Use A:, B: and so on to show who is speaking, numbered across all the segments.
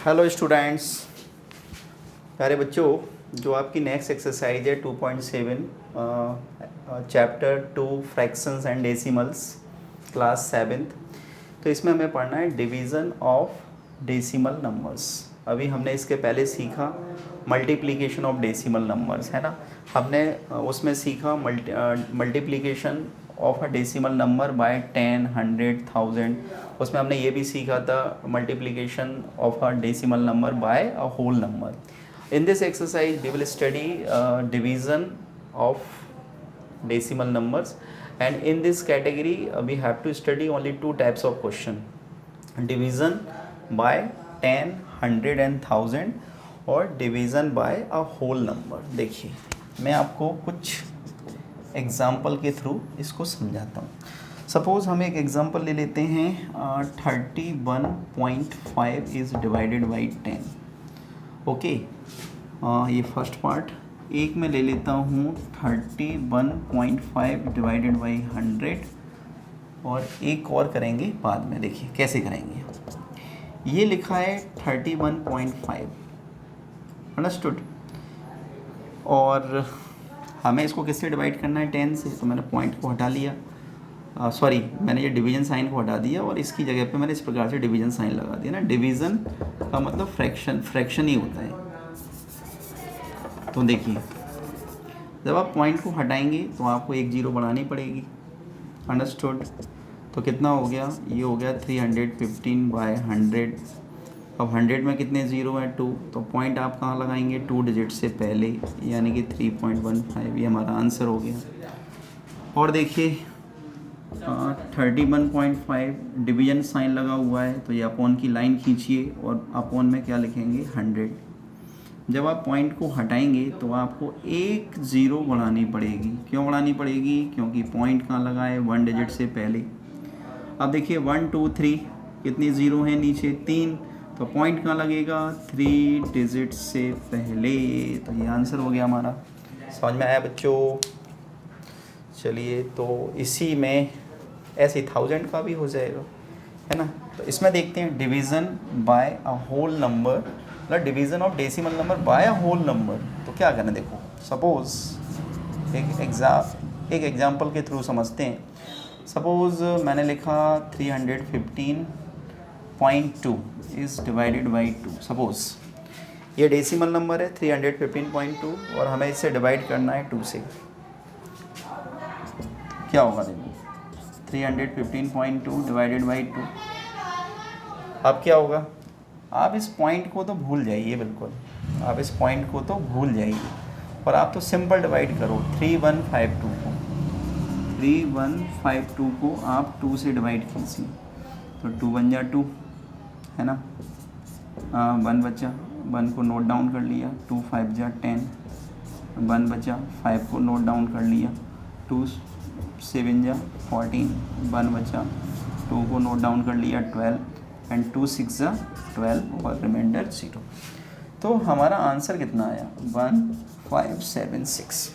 A: Hello students, प्यारे बच्चों। जो आपकी नेक्स्ट एक्सरसाइज है 2.7 chapter 2 fractions and decimals class 7th। तो इसमें हमें पढ़ना है डिवीज़न ऑफ डेसिमल नंबर्स। अभी हमने इसके पहले सीखा मल्टीप्लिकेशन ऑफ डेसिमल नंबर्स, है ना। हमने उसमें सीखा multiplication of a decimal number by 10, 100, 1000। उसमें हमने ये भी सीखा था multiplication of a decimal number by a whole number. In this exercise we will study division of decimal numbers, and in this category we have to study only two types of question: division by 10, 100 and 1000 और division by a whole number। देखिए मैं आपको कुछ example के through इसको समझाता हूँ। Suppose हम एक एग्जाम्पल ले लेते हैं 31.5 इज़ डिवाइडेड बाई 10। ओके, ये फर्स्ट पार्ट। एक मैं ले लेता हूँ 31.5 डिवाइडेड बाई 100 और एक और करेंगे बाद में। देखिए कैसे करेंगे। ये लिखा है 31.5, अंडरस्टूड, और हमें इसको किससे डिवाइड करना है 10 से। तो मैंने पॉइंट को हटा लिया, सॉरी मैंने ये डिवीज़न साइन को हटा दिया और इसकी जगह पे मैंने इस प्रकार से डिवीज़न साइन लगा दिया ना। डिवीज़न का मतलब फ्रैक्शन ही होता है। तो देखिए जब आप पॉइंट को हटाएंगे तो आपको एक जीरो बढ़ानी पड़ेगी, अंडरस्टूड। तो कितना हो गया, ये हो गया 315 बाय 100। अब 100 में कितने ज़ीरो हैं 2, तो पॉइंट आप कहाँ लगाएंगे 2 डिजिट से पहले, यानी कि 3.15। ये हमारा आंसर हो गया। और देखिए 31.5 डिवीजन साइन लगा हुआ है, तो ये अपॉन की लाइन खींचिए और अपॉन में क्या लिखेंगे 100। जब आप पॉइंट को हटाएंगे तो आपको एक ज़ीरो बढ़ानी पड़ेगी। क्यों बढ़ानी पड़ेगी, क्योंकि पॉइंट कहाँ लगा है 1 डिजिट से पहले। अब देखिए 1 2 3 कितनी ज़ीरो हैं नीचे 3, तो पॉइंट कहाँ लगेगा 3 डिजिट से पहले। तो ये आंसर हो गया हमारा। समझ में आया बच्चों। चलिए तो इसी में ऐसे 1000 का भी हो जाएगा, है ना। तो इसमें देखते हैं division by a whole number, मतलब division of decimal number by a whole number. तो क्या करना, देखो सपोज़ एक एग्जांपल के थ्रू समझते हैं। सपोज़ मैंने लिखा 315.2 इज़ डिवाइडेड बाई 2। सपोज़ ये डेसिमल नंबर है 315.2 और हमें इसे डिवाइड करना है 2 से। क्या होगा देखो 315.2 डिवाइडेड बाई 2। अब क्या होगा, आप इस पॉइंट को तो भूल जाइए, बिल्कुल आप इस पॉइंट को तो भूल जाइए और आप तो सिंपल डिवाइड करो 3152 को आप 2 से डिवाइड कीजिए। तो 2 बन जा 2, है ना। 1 बचा, 1 को नोट डाउन कर लिया, 2 5 जा 10, 1 बचा, 5 को नोट डाउन कर लिया, 2 7 जा 14, 1 बचा, 2 को नोट डाउन कर लिया 12 एंड 2 6 जा 12 और रिमाइंडर 0। तो हमारा आंसर कितना आया 1576।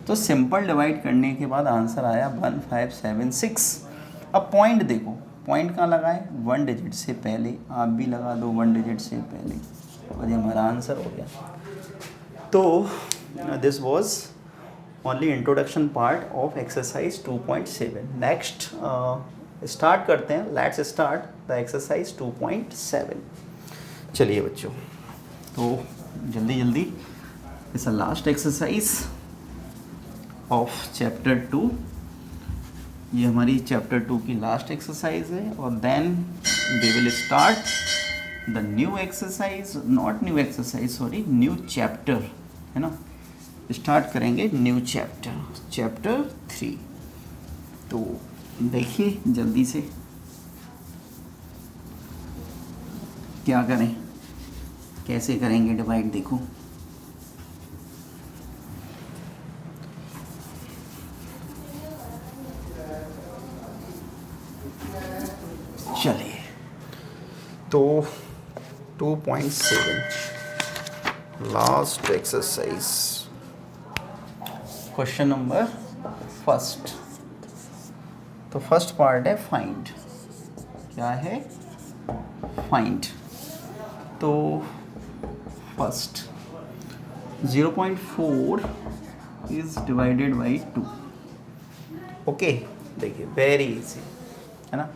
A: तो सिंपल डिवाइड करने के बाद आंसर आया 1576। अब पॉइंट देखो, पॉइंट कहाँ लगाए 1 डिजिट से पहले, आप भी लगा दो 1 डिजिट से पहले और ये हमारा आंसर हो गया। तो this was only introduction part of exercise 2.7। Next start करते हैं। Let's start the exercise 2.7। चलिए बच्चों, तो जल्दी जल्दी it's a last exercise of chapter 2। ये हमारी चैप्टर 2 की लास्ट एक्सरसाइज है और then we will start the new exercise, not new exercise sorry, new chapter, है ना। स्टार्ट करेंगे न्यू चैप्टर 3। तो देखिए जल्दी से क्या करें, कैसे करेंगे डिवाइड, देखो चलिए। तो 2.7 last exercise, question number first. तो फर्स्ट पार्ट है फाइंड। क्या है, फाइंड। तो first 0.4 is divided by 2। Okay, देखिए वेरी इजी है ना।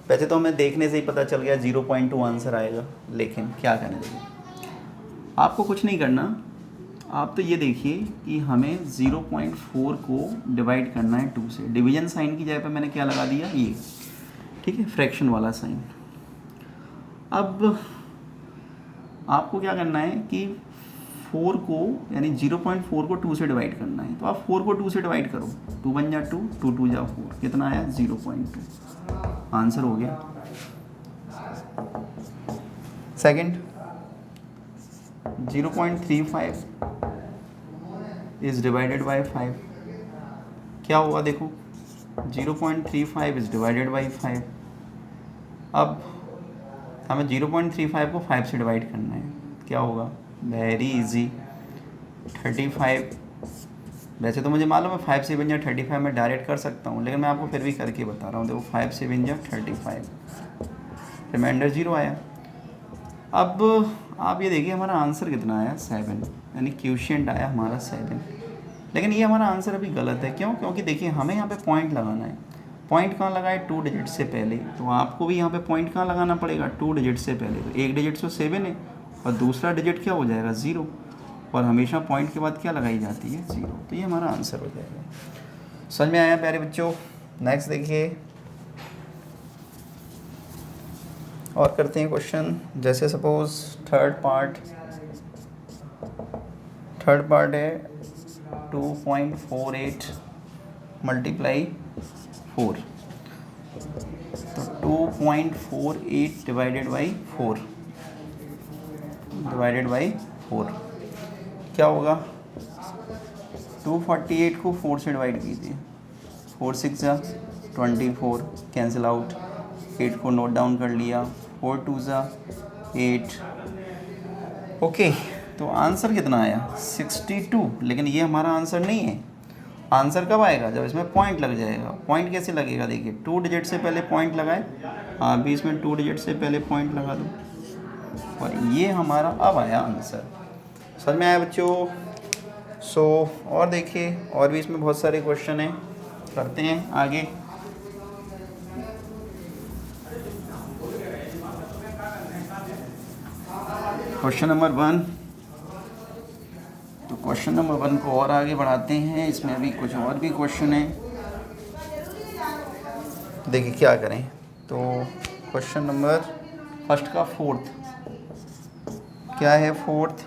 A: वैसे तो हमें देखने से ही पता चल गया 0.2 आंसर आएगा, लेकिन क्या करने देंगे, आपको कुछ नहीं करना। आप तो ये देखिए कि हमें 0.4 को डिवाइड करना है 2 से। डिवीजन साइन की जगह पे मैंने क्या लगा दिया, ये, ठीक है, फ्रैक्शन वाला साइन। अब आपको क्या करना है कि 4 को, यानी 0.4 को 2 से डिवाइड करना है। तो आप 4 को 2 से डिवाइड करो, 2 बन जा 2, 2 2 जा 4, कितना आया 0.2, आंसर हो गया। सेकंड 0.35 इज डिवाइडेड बाय 5, क्या हुआ देखो, 0.35 इज डिवाइडेड बाय 5। अब हमें 0.35 को 5 से डिवाइड करना है, क्या होगा, वेरी इजी, 35। वैसे तो मुझे मालूम है 5 से बन जा 35 मैं डायरेक्ट कर सकता हूँ, लेकिन मैं आपको फिर भी करके बता रहा हूँ। देखो 5 से बन जा 35, रिमाइंडर 0 आया। अब आप ये देखिए हमारा आंसर कितना आया, 7, यानी क्वोशिएंट आया हमारा 7। लेकिन ये हमारा आंसर अभी गलत है, क्यों? क्योंकि देखिए हमें यहाँ पे पॉइंट लगाना है। पॉइंट कहाँ लगाए, 2 डिजिट से पहले। तो आपको भी यहाँ पे पॉइंट कहाँ लगाना पड़ेगा, 2 डिजिट से पहले। तो एक डिजिट तो 7 है और दूसरा डिजिट क्या हो जाएगा, 0, और हमेशा पॉइंट के बाद क्या लगाई जाती है, 0। तो ये हमारा आंसर हो जाएगा। समझ में आया प्यारे बच्चों? नेक्स्ट देखिए और करते हैं क्वेश्चन। जैसे सपोज थर्ड पार्ट है 2.48 मल्टीप्लाई 4, तो 2.48 डिवाइडेड बाई 4 क्या होगा, 248 को 4 से डिवाइड कीजिए, 4 6 जा 24, कैंसिल आउट, 8 को नोट डाउन कर लिया, 4 2 जा 8। ओके, तो आंसर कितना आया, 62। लेकिन ये हमारा आंसर नहीं है। आंसर कब आएगा, जब इसमें पॉइंट लग जाएगा। पॉइंट कैसे लगेगा, देखिए 2 डिजिट से पहले पॉइंट लगाए, अभी इसमें 2 डिजिट से पहले पॉइंट लगा दो, और ये हमारा अब आया आंसर। समझ में आया बच्चों? सो और देखिए और भी इसमें बहुत सारे क्वेश्चन हैं, करते हैं आगे। क्वेश्चन नंबर 1, तो क्वेश्चन नंबर 1 को और आगे बढ़ाते हैं। इसमें अभी कुछ और भी क्वेश्चन हैं, देखिए क्या करें। तो क्वेश्चन नंबर फर्स्ट का 4th क्या है, 4th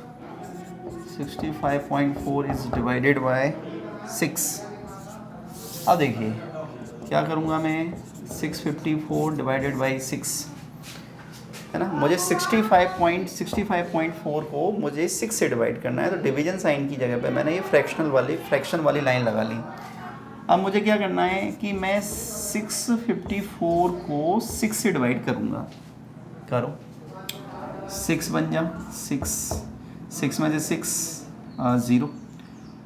A: 65.4 इज डिवाइडेड बाय 6। अब देखिए क्या करूँगा मैं, 654 डिवाइडेड बाई 6 है ना। मुझे 65.4 को मुझे 6 से डिवाइड करना है। तो डिवीजन साइन की जगह पे मैंने ये फ्रैक्शन वाली लाइन लगा ली। अब मुझे क्या करना है कि मैं 654 को 6 से डिवाइड करूँगा, करो 6 बन जा 6 में से 6 0,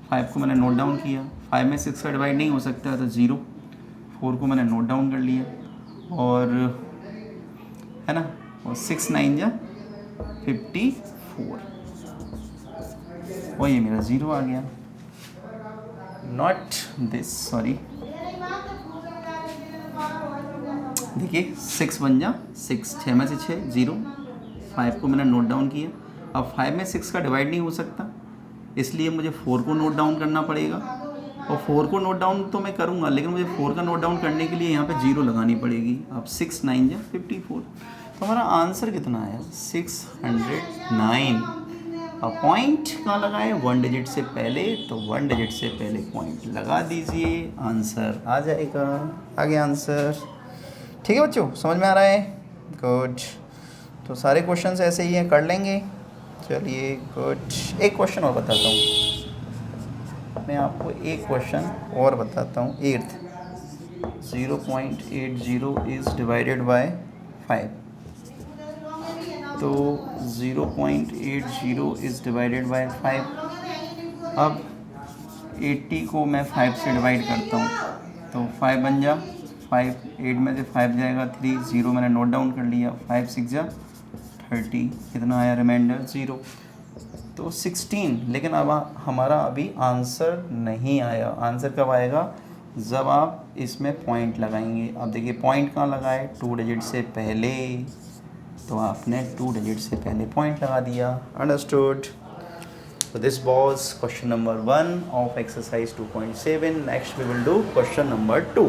A: 5 को मैंने नोट डाउन किया, 5 में 6 का डिवाइड नहीं हो सकता तो 0, 4 को मैंने नोट डाउन कर लिया, और है ना, और 6 9 जा 54, और ये मेरा 0 आ गया। नॉट दिस, सॉरी, देखिए 6 बन जा 6, 6 में से 6 0, 5 को मैंने नोट डाउन किया। अब 5 में 6 का डिवाइड नहीं हो सकता, इसलिए मुझे 4 को नोट डाउन करना पड़ेगा, और 4 को नोट डाउन तो मैं करूँगा, लेकिन मुझे 4 का नोट डाउन करने के लिए यहाँ पे 0 लगानी पड़ेगी। अब 6 9 जा 54, तो हमारा आंसर कितना आया, 609। अब पॉइंट कहाँ लगाए, 1 डिजिट से पहले, तो 1 डिजिट से पहले पॉइंट लगा दीजिए, आंसर आ जाएगा। आगे आंसर, ठीक है बच्चों, समझ में आ रहा है? गुड। तो सारे क्वेश्चंस ऐसे ही हैं, कर लेंगे। चलिए गुड। एक क्वेश्चन और बताता हूँ मैं आपको, एक क्वेश्चन और बताता हूँ। 8th 0.80 इज़ डिवाइडेड बाय 5, तो 0.80 इज़ डिवाइडेड बाय 5। अब 80 को मैं 5 से डिवाइड करता हूँ, तो 5 बन जा 5, 8 में से 5 जाएगा 3, 0 मैंने नोट डाउन कर लिया, 5 6 जा 30 कितना आया रिमाइंडर 0, तो 16। लेकिन अब हमारा अभी आंसर नहीं आया। आंसर कब आएगा? जब आप इसमें पॉइंट लगाएंगे। अब देखिए पॉइंट कहाँ लगाए, 2 डिजिट से पहले, तो आपने 2 डिजिट से पहले पॉइंट लगा दिया। Understood? So this was question number 1 of exercise 2.7. Next we will do question number 2.